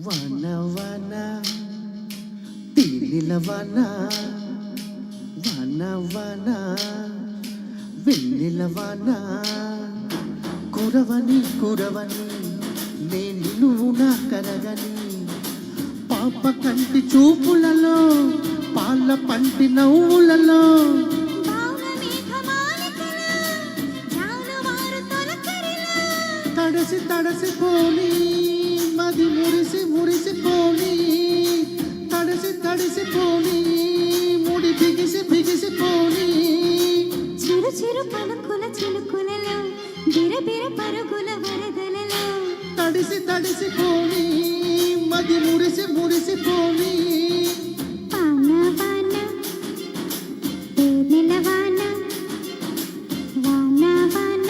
వాన వాన తేనెల వాన వాన వాన వెన్నెల వాన కురవని కురవని నేను నువ్వు నా కరగని పాప కంటి చూపులలో పాల పంటి నవ్వులలో తడసి తడసిపోని మది మురిసి మురిసిపోని తడసి తడిసిపోని ముడి బిగిసి బిగిసిపోని చిరు చిరు పలుకుల చిలుకులలో బిరబిర పరుగుల వరదలలో తడిసి తడిసిపోని మది మురిసి మురిసిపోని పాన పాన తేనెల వాన వాన వాన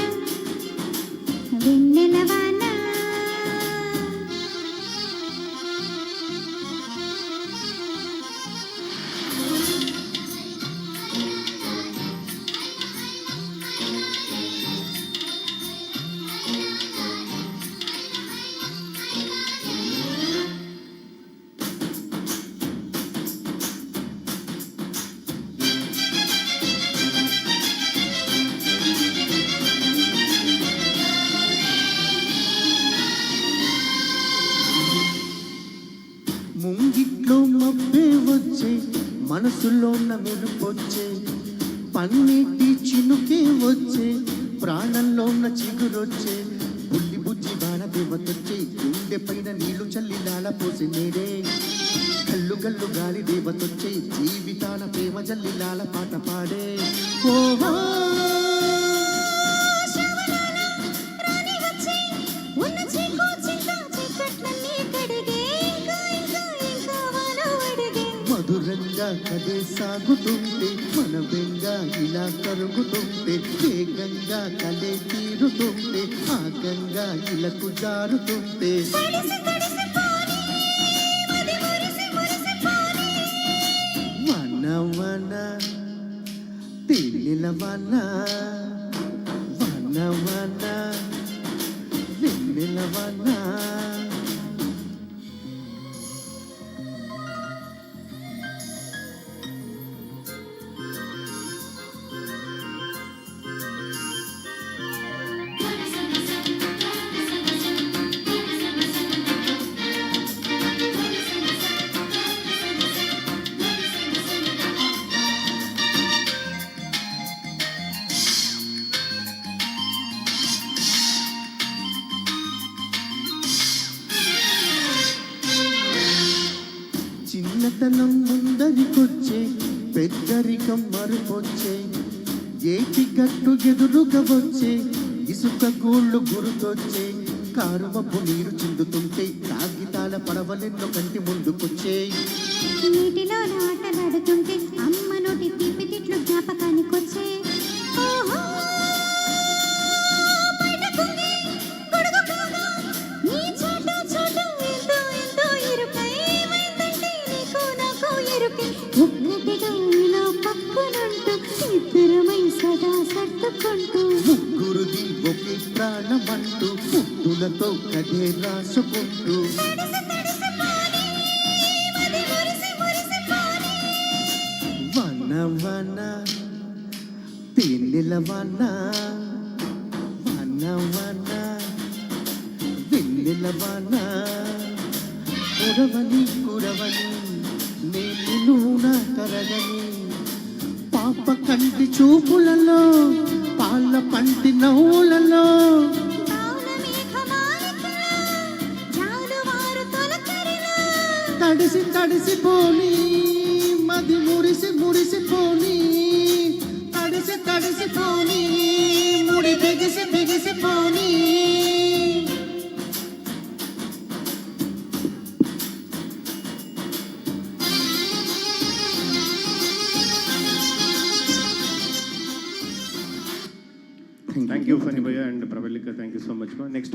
వెన్నెల వాన ముంగిట్లో మబ్బే వచ్చే మనసులో మెరుపొచ్చే పన్నీటి చినుకే వచ్చే ప్రాణంలో ఉన్న చిగురొచ్చే బుల్లి బుజ్జి బాణ దేవతొచ్చే గుండె పైన నీళ్లు చల్లి లాలపోసి నేడే కళ్ళు గల్లు గాలి దేవతొచ్చే జీవితాల ప్రేమ జల్లి లాల పాట పాడే ఓహో మధురంగా కదే సాగుతుంటే మన బెంగా ఇలా కరుగుతుంటే వేగంగా కలే తీరుతుంటే ఆగంగా ఇలకు జారుతుంటే వన వన తేనెల వన వన వన వెన్నెల వన చిన్నతనం ముందరికొచ్చే పెద్దరికం మరుపొచ్చే ఏటి గట్టు ఎదురుగా వచ్చే ఇసుక గూళ్ళు గుర్తొచ్చే కారుమప్పు నీరు చిందుతుంటే కాగితాల పడవలెన్నో కంటి ముందుకొచ్చే నీటిలో ఆటలాడుతుంటే అమ్మ నోటి తీపి తిట్లు జ్ఞాపకానికొచ్చే ముగ్గురుది ఒకే ప్రాణమంటూ ముద్దులతో కథే రాసుకుంటూ వన వన తేనెల వన వన వన వెన్నెల వన కురవని కురవని నేను నూన కరగని పాప కంటి చూపులలో పాల పంటి నవ్వులలో తడిసి తడిసిపోని మది మురిసి మురిసిపోని తడిసి తడిసిపోని ముడి బిగిసి బిగిసిపోని Thank you, Fanny Bhaiya and Pravalika. Thank you so much. Next.